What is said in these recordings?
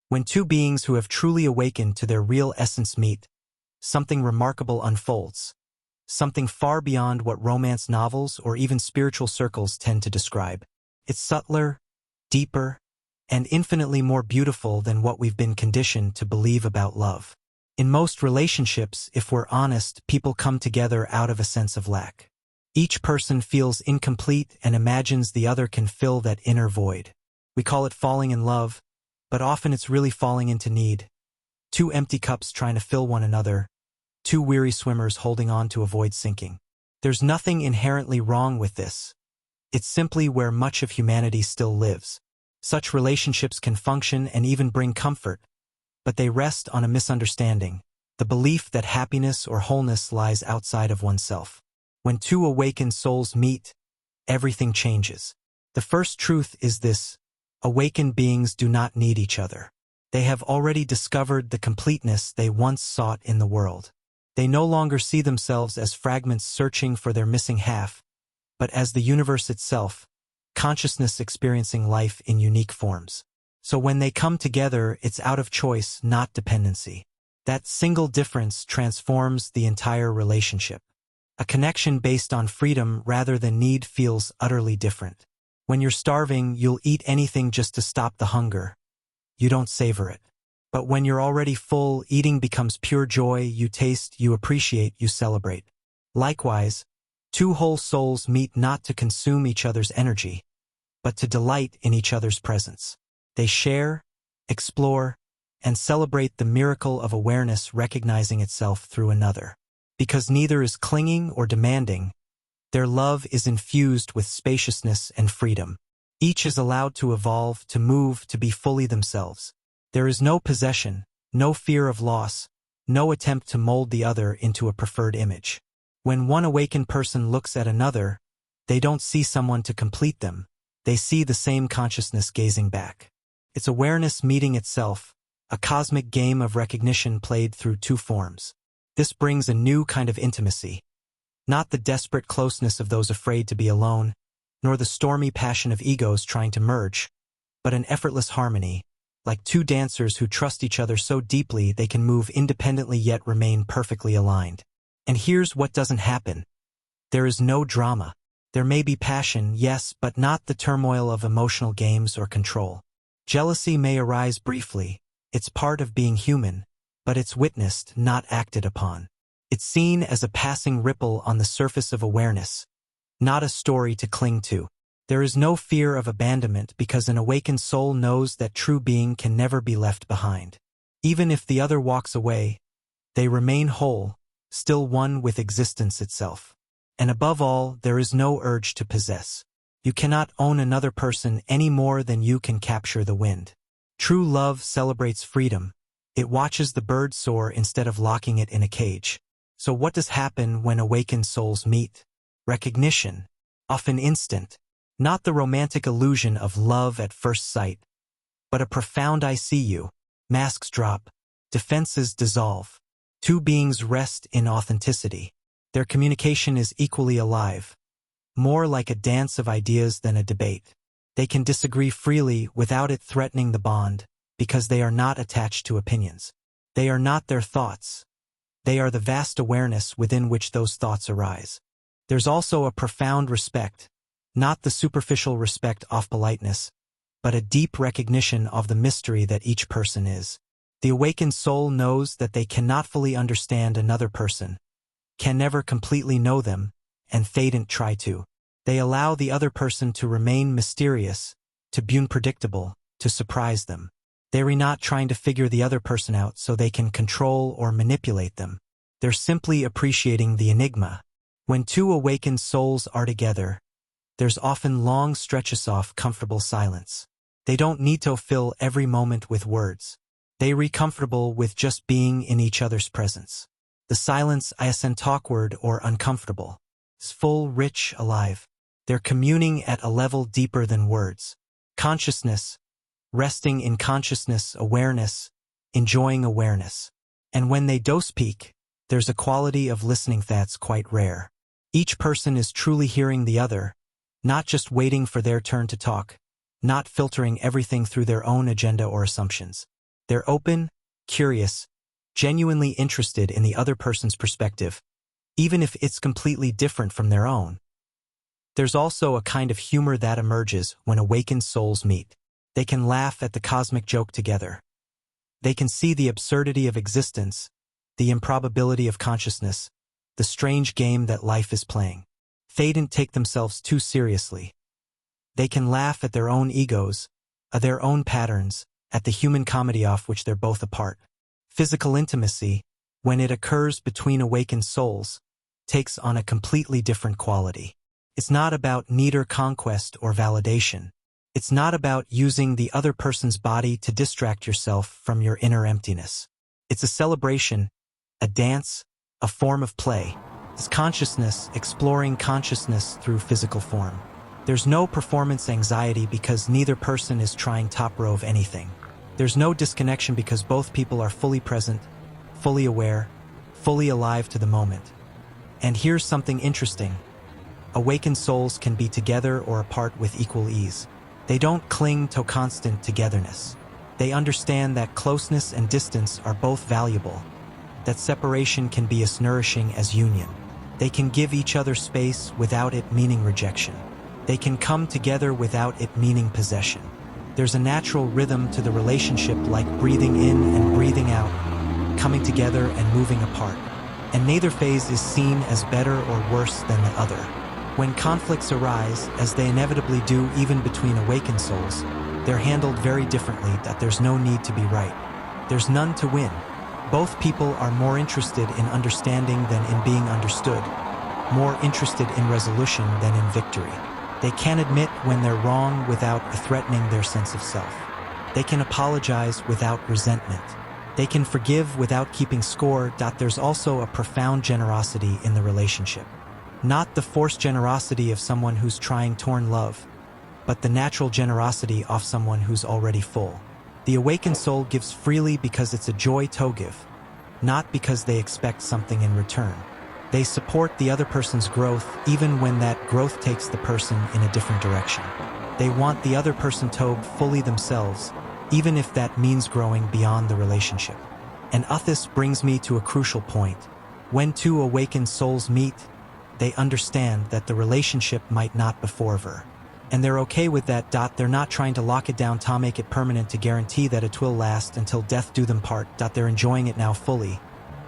When two beings who have truly awakened to their real essence meet, something remarkable unfolds, something far beyond what romance novels or even spiritual circles tend to describe. It's subtler, deeper, and infinitely more beautiful than what we've been conditioned to believe about love. In most relationships, if we're honest, people come together out of a sense of lack. Each person feels incomplete and imagines the other can fill that inner void. We call it falling in love, but often it's really falling into need. Two empty cups trying to fill one another, two weary swimmers holding on to avoid sinking. There's nothing inherently wrong with this. It's simply where much of humanity still lives. Such relationships can function and even bring comfort, but they rest on a misunderstanding, the belief that happiness or wholeness lies outside of oneself. When two awakened souls meet, everything changes. The first truth is this: awakened beings do not need each other. They have already discovered the completeness they once sought in the world. They no longer see themselves as fragments searching for their missing half, but as the universe itself, consciousness experiencing life in unique forms. So when they come together, it's out of choice, not dependency. That single difference transforms the entire relationship. A connection based on freedom rather than need feels utterly different. When you're starving, you'll eat anything just to stop the hunger. You don't savor it. But when you're already full, eating becomes pure joy. You taste, you appreciate, you celebrate. Likewise, two whole souls meet not to consume each other's energy, but to delight in each other's presence. They share, explore, and celebrate the miracle of awareness recognizing itself through another. Because neither is clinging or demanding, their love is infused with spaciousness and freedom. Each is allowed to evolve, to move, to be fully themselves. There is no possession, no fear of loss, no attempt to mold the other into a preferred image. When one awakened person looks at another, they don't see someone to complete them. They see the same consciousness gazing back. It's awareness meeting itself, a cosmic game of recognition played through two forms. This brings a new kind of intimacy. Not the desperate closeness of those afraid to be alone, nor the stormy passion of egos trying to merge, but an effortless harmony, like two dancers who trust each other so deeply they can move independently yet remain perfectly aligned. And here's what doesn't happen. There is no drama. There may be passion, yes, but not the turmoil of emotional games or control. Jealousy may arise briefly. It's part of being human, but it's witnessed, not acted upon. It's seen as a passing ripple on the surface of awareness, not a story to cling to. There is no fear of abandonment because an awakened soul knows that true being can never be left behind. Even if the other walks away, they remain whole, still one with existence itself. And above all, there is no urge to possess. You cannot own another person any more than you can capture the wind. True love celebrates freedom. It watches the bird soar instead of locking it in a cage. So what does happen when awakened souls meet? Recognition, often instant. Not the romantic illusion of love at first sight, but a profound "I see you." Masks drop, defenses dissolve. Two beings rest in authenticity. Their communication is equally alive, more like a dance of ideas than a debate. They can disagree freely without it threatening the bond, because they are not attached to opinions. They are not their thoughts. They are the vast awareness within which those thoughts arise. There's also a profound respect, not the superficial respect of politeness, but a deep recognition of the mystery that each person is. The awakened soul knows that they cannot fully understand another person, can never completely know them, and they don't try to. They allow the other person to remain mysterious, to be unpredictable, to surprise them. They're not trying to figure the other person out so they can control or manipulate them. They're simply appreciating the enigma. When two awakened souls are together, there's often long stretches of comfortable silence. They don't need to fill every moment with words. They're comfortable with just being in each other's presence. The silence isn't awkward or uncomfortable. It's full, rich, alive. They're communing at a level deeper than words. Consciousness, resting in consciousness, awareness, enjoying awareness. And when they do speak, there's a quality of listening that's quite rare. Each person is truly hearing the other, not just waiting for their turn to talk, not filtering everything through their own agenda or assumptions. They're open, curious, genuinely interested in the other person's perspective, even if it's completely different from their own. There's also a kind of humor that emerges when awakened souls meet. They can laugh at the cosmic joke together. They can see the absurdity of existence, the improbability of consciousness, the strange game that life is playing. They don't take themselves too seriously. They can laugh at their own egos, at their own patterns, at the human comedy of which they're both a part. Physical intimacy, when it occurs between awakened souls, takes on a completely different quality. It's not about need or conquest or validation. It's not about using the other person's body to distract yourself from your inner emptiness. It's a celebration, a dance, a form of play. It's consciousness exploring consciousness through physical form. There's no performance anxiety because neither person is trying top row of anything. There's no disconnection because both people are fully present, fully aware, fully alive to the moment. And here's something interesting. Awakened souls can be together or apart with equal ease. They don't cling to constant togetherness. They understand that closeness and distance are both valuable, that separation can be as nourishing as union. They can give each other space without it meaning rejection. They can come together without it meaning possession. There's a natural rhythm to the relationship, like breathing in and breathing out, coming together and moving apart. And neither phase is seen as better or worse than the other. When conflicts arise, as they inevitably do even between awakened souls, they're handled very differently. That there's no need to be right. There's none to win. Both people are more interested in understanding than in being understood, more interested in resolution than in victory. They can admit when they're wrong without threatening their sense of self. They can apologize without resentment. They can forgive without keeping score. There's also a profound generosity in the relationship. Not the forced generosity of someone who's trying torn love, but the natural generosity of someone who's already full. The awakened soul gives freely because it's a joy to give, not because they expect something in return. They support the other person's growth even when that growth takes the person in a different direction. They want the other person to be fully themselves, even if that means growing beyond the relationship. And this brings me to a crucial point. When two awakened souls meet, they understand that the relationship might not be forever. And they're okay with that. They're not trying to lock it down to make it permanent to guarantee that it will last until death do them part. They're enjoying it now fully,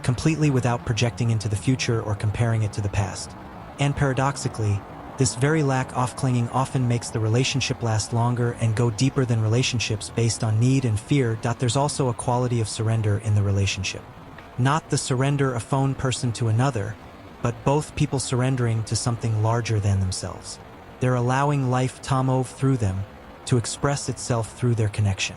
completely without projecting into the future or comparing it to the past. And paradoxically, this very lack of clinging often makes the relationship last longer and go deeper than relationships based on need and fear. There's also a quality of surrender in the relationship. Not the surrender of one person to another, but both people surrendering to something larger than themselves. They're allowing life to move through them, to express itself through their connection.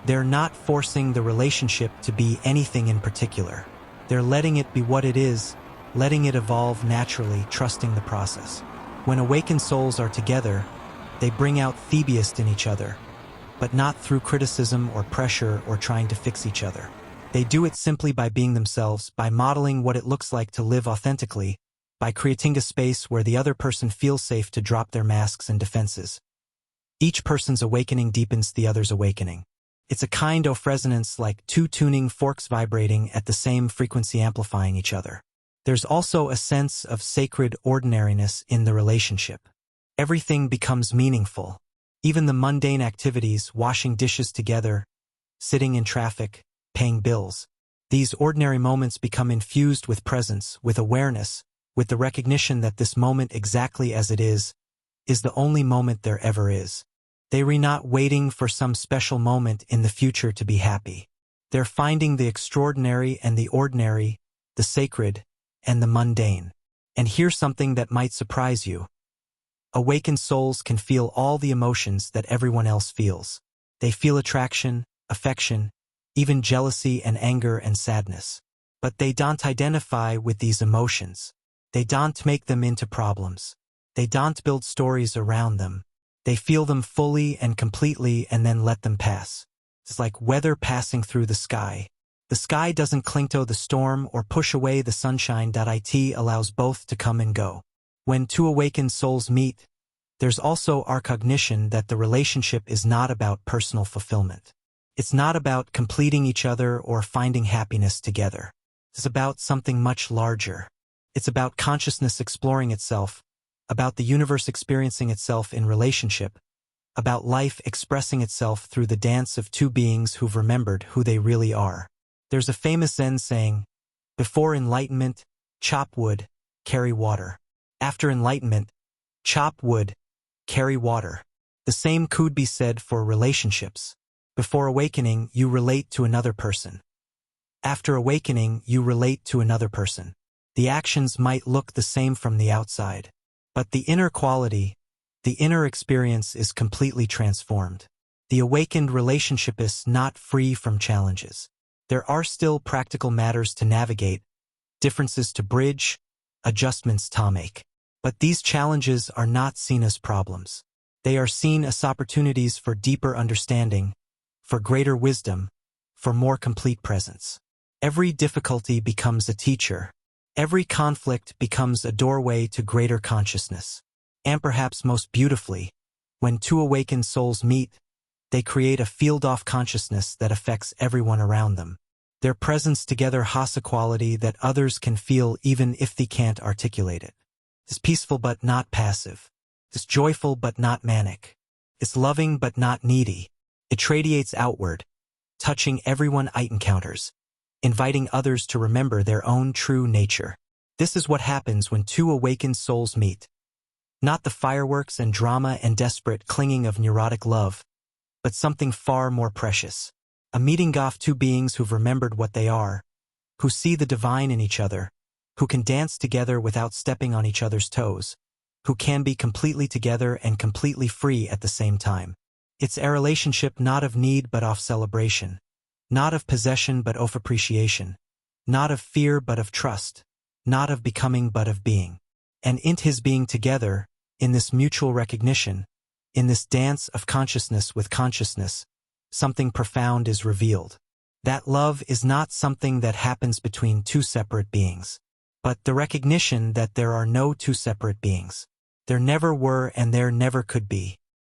They're not forcing the relationship to be anything in particular. They're letting it be what it is, letting it evolve naturally, trusting the process. When awakened souls are together, they bring out the best in each other, but not through criticism or pressure or trying to fix each other. They do it simply by being themselves, by modeling what it looks like to live authentically, by creating a space where the other person feels safe to drop their masks and defenses. Each person's awakening deepens the other's awakening. It's a kind of resonance, like two tuning forks vibrating at the same frequency, amplifying each other. There's also a sense of sacred ordinariness in the relationship. Everything becomes meaningful. Even the mundane activities, washing dishes together, sitting in traffic, paying bills. These ordinary moments become infused with presence, with awareness, with the recognition that this moment, exactly as it is the only moment there ever is. They're not waiting for some special moment in the future to be happy. They're finding the extraordinary and the ordinary, the sacred and the mundane. And here's something that might surprise you. Awakened souls can feel all the emotions that everyone else feels. They feel attraction, affection, even jealousy and anger and sadness. But they don't identify with these emotions. They don't make them into problems. They don't build stories around them. They feel them fully and completely and then let them pass. It's like weather passing through the sky. The sky doesn't cling to the storm or push away the sunshine. It allows both to come and go. When two awakened souls meet, there's also our cognition that the relationship is not about personal fulfillment. It's not about completing each other or finding happiness together. It's about something much larger. It's about consciousness exploring itself, about the universe experiencing itself in relationship, about life expressing itself through the dance of two beings who've remembered who they really are. There's a famous Zen saying, "Before enlightenment, chop wood, carry water. After enlightenment, chop wood, carry water." The same could be said for relationships. Before awakening, you relate to another person. After awakening, you relate to another person. The actions might look the same from the outside, but the inner quality, the inner experience is completely transformed. The awakened relationship is not free from challenges. There are still practical matters to navigate, differences to bridge, adjustments to make. But these challenges are not seen as problems. They are seen as opportunities for deeper understanding, for greater wisdom, for more complete presence. Every difficulty becomes a teacher. Every conflict becomes a doorway to greater consciousness. And perhaps most beautifully, when two awakened souls meet, they create a field-off consciousness that affects everyone around them. Their presence together has a quality that others can feel even if they can't articulate it. It's peaceful but not passive. It's joyful but not manic. It's loving but not needy. It radiates outward, touching everyone it encounters, inviting others to remember their own true nature. This is what happens when two awakened souls meet. Not the fireworks and drama and desperate clinging of neurotic love, but something far more precious. A meeting of two beings who've remembered what they are, who see the divine in each other, who can dance together without stepping on each other's toes, who can be completely together and completely free at the same time. It's a relationship not of need but of celebration, not of possession but of appreciation, not of fear but of trust, not of becoming but of being. And in his being together, in this mutual recognition, in this dance of consciousness with consciousness, something profound is revealed. That love is not something that happens between two separate beings, but the recognition that there are no two separate beings. There never were and there never could be.